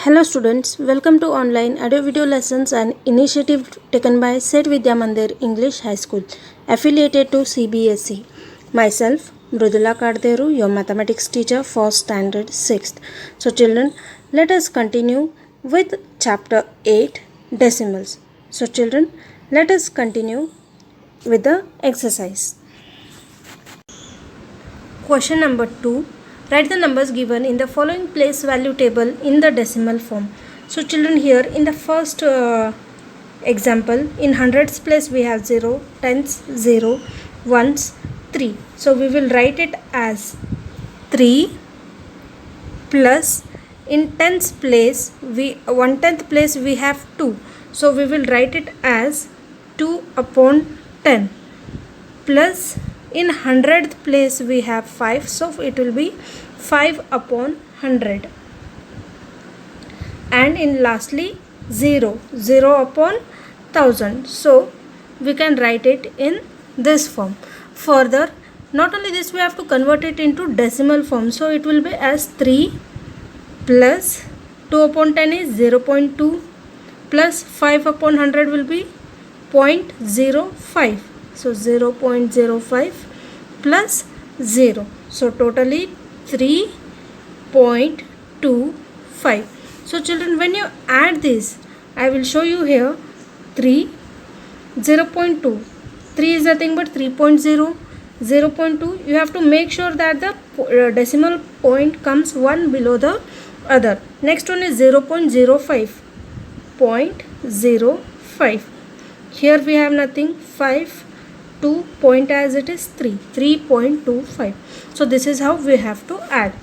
Hello students, welcome to online audio video lessons and initiative taken by Set Vidya Mandir English High School affiliated to CBSE. Myself Mrudula Kadderu, your mathematics teacher for standard 6th. So children, let us continue with chapter 8 decimals. So children, let us continue with the exercise. Question number 2. Write the numbers given in the following place value table in the decimal form. So children, here in the first example, in hundreds place we have 0, tens 0, ones 3. So we will write it as 3 plus in tens place we 1/10 place we have 2. So we will write it as 2 upon 10 plus in 100th place we have 5, so it will be 5 upon 100. And in lastly 0 upon 1000. So we can write it in this form. Further, not only this, we have to convert it into decimal form. So it will be as 3 plus 2 upon 10 is 0.2 plus 5 upon 100 will be 0.05. So 0.05 plus 0. So totally 3.25. So children, when you add this, I will show you here 3, 0.2. 3 is nothing but 3.0, 0.2. You have to make sure that the decimal point comes one below the other. Next one is 0.05. 0.05. Here we have nothing, 5, 2 point as it is 3.25. So this is how we have to add.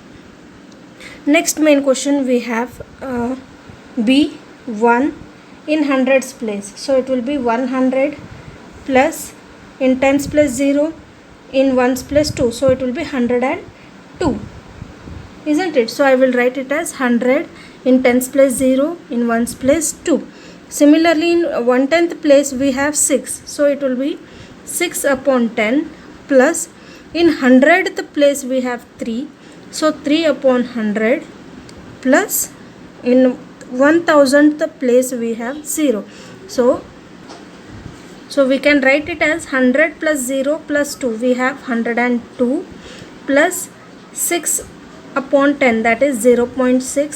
Next main question we have B1 in hundreds place. So it will be 100 plus in tens place 0, in ones place 2. So it will be 102. Isn't it? So I will write it as 100 in tens place 0, in ones place 2. Similarly, in 1/10th place we have 6. So it will be 6 upon 10 plus in 100th place we have 3. So 3 upon 100 plus in 1000th place we have 0. So we can write it as 100 plus 0 plus 2. We have 102 plus 6 upon 10, that is 0.6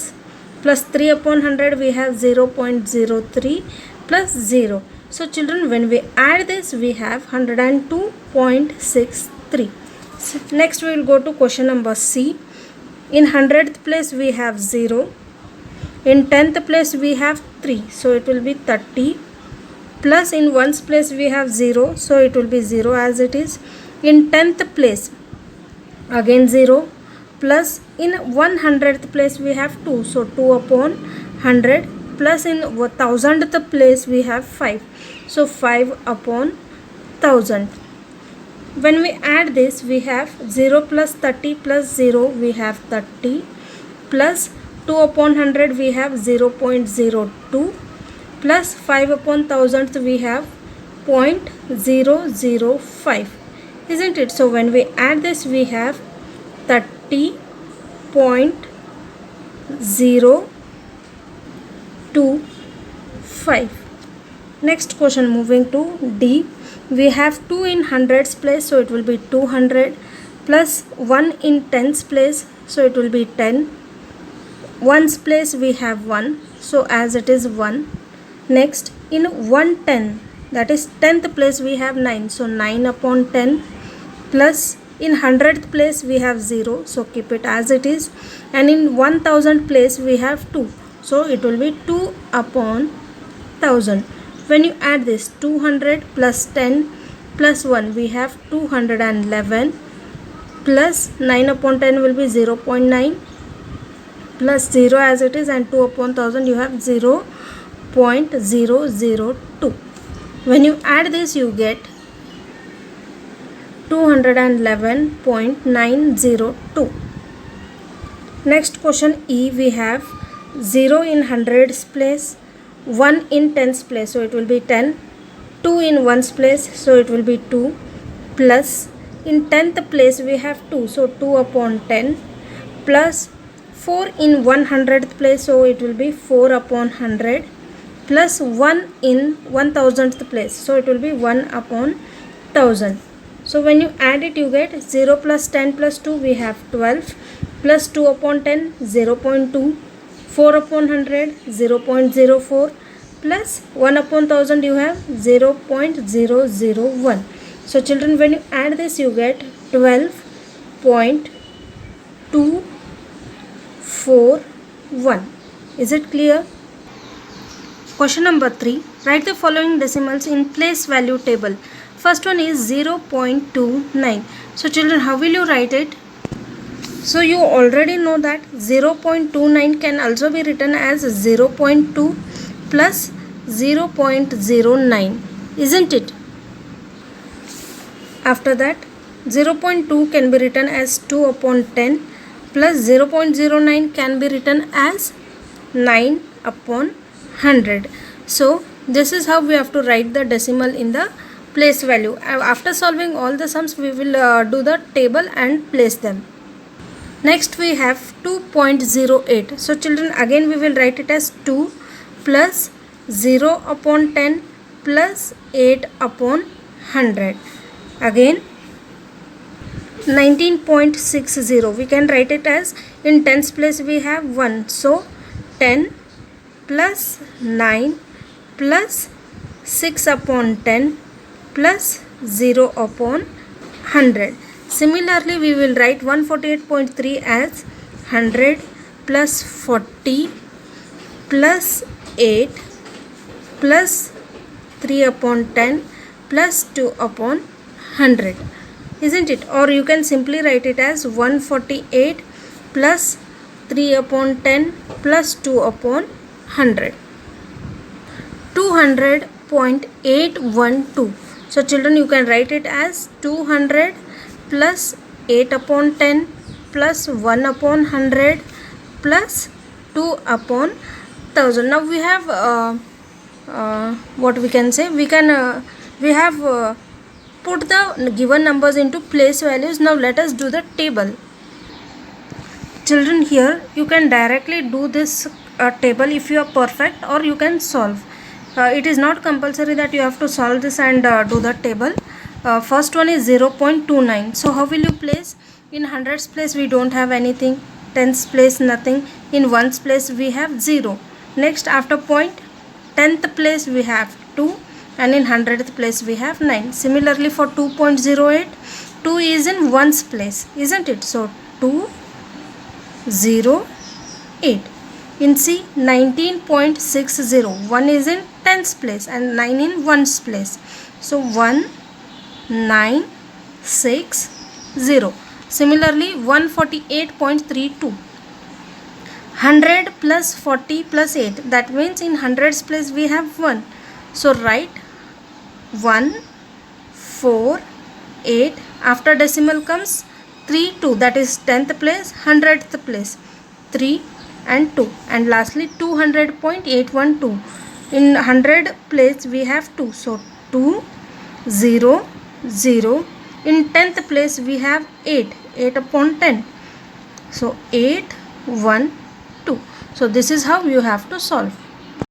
plus 3 upon 100 we have 0.03 plus 0. So children, when we add this we have 102.63. So next we will go to question number C. In 100th place we have 0. In 10th place we have 3. So it will be 30 plus in ones place we have 0. So it will be 0 as it is. In 10th place again 0 plus in 100th place we have 2. So 2 upon 100 plus in 1000th place we have 5. So 5 upon 1000. When we add this we have 0 plus 30 plus 0 we have 30 plus 2 upon 100 we have 0.02 plus 5 upon 1000 we have 0.005. Isn't it? So when we add this we have 30.025. Next question, moving to D. We have 2 in hundreds place, so it will be 200 plus 1 in tens place, so it will be 10. Ones place we have 1, so as it is 1. Next, in 110, that is 10th place we have 9, so 9 upon 10 plus in 100th place we have 0, so keep it as it is. And in 1000 place we have 2, so it will be 2 upon 1000. When you add this 200 plus 10 plus 1 we have 211 plus 9 upon 10 will be 0.9 plus 0 as it is, and 2 upon 1000 you have 0.002. When you add this you get 211.902. Next question E, we have 0 in hundreds place, 1 in tens place, so it will be 10, 2 in ones place, so it will be 2 plus in 10th place we have 2, so 2 upon 10 plus 4 in 100th place, so it will be 4 upon 100 plus 1 in 1000th place, so it will be 1 upon 1000. So when you add it, you get 0 plus 10 plus 2, we have 12, plus 2 upon 10, 0.2, 4 upon 100, 0.04, plus 1 upon 1000, you have 0.001. So children, when you add this, you get 12.241. Is it clear? Question number 3. Write the following decimals in place value table. First one is 0.29. So children, how will you write it? So you already know that 0.29 can also be written as 0.2 plus 0.09, isn't it? After that, 0.2 can be written as 2 upon 10 plus 0.09 can be written as 9 upon 100. So this is how we have to write the decimal in the place value. After solving all the sums, we will do the table and place them. Next we have 2.08. So children, again we will write it as 2 plus 0 upon 10 plus 8 upon 100. Again 19.60. We can write it as, in tens place we have 1. So 10 plus 9 plus 6 upon 10 plus 0 upon 100. Similarly, we will write 148.3 as 100 plus 40 plus 8 plus 3 upon 10 plus 2 upon 100. Isn't it? Or you can simply write it as 148 plus 3 upon 10 plus 2 upon 100. 200.812. So children, you can write it as 200 plus 8 upon 10 plus 1 upon 100 plus 2 upon 1000. Now we have what we can say, we have put the given numbers into place values. Now let us do the table. Children, here you can directly do this table if you are perfect, or you can solve. It is not compulsory that you have to solve this and do the table. First one is 0.29. So how will you place? In hundreds place we don't have anything, tens place nothing, in ones place we have 0. Next, after point, 10th place we have 2, and in 100th place we have 9. Similarly for 2.08, 2 is in ones place, isn't it? So 208. In C, 19.60, 1 is in tens place and 9 in ones place. So 1960. Similarly 148.32. 100 plus 40 plus 8, that means in hundreds place we have 1. So write 148. After decimal comes 3, 2, that is 10th place, 100th place, 3 and 2, and lastly 200.812. In 100 place we have 2, so 200. In 10th place we have 8 upon 10, so 812. So this is how you have to solve.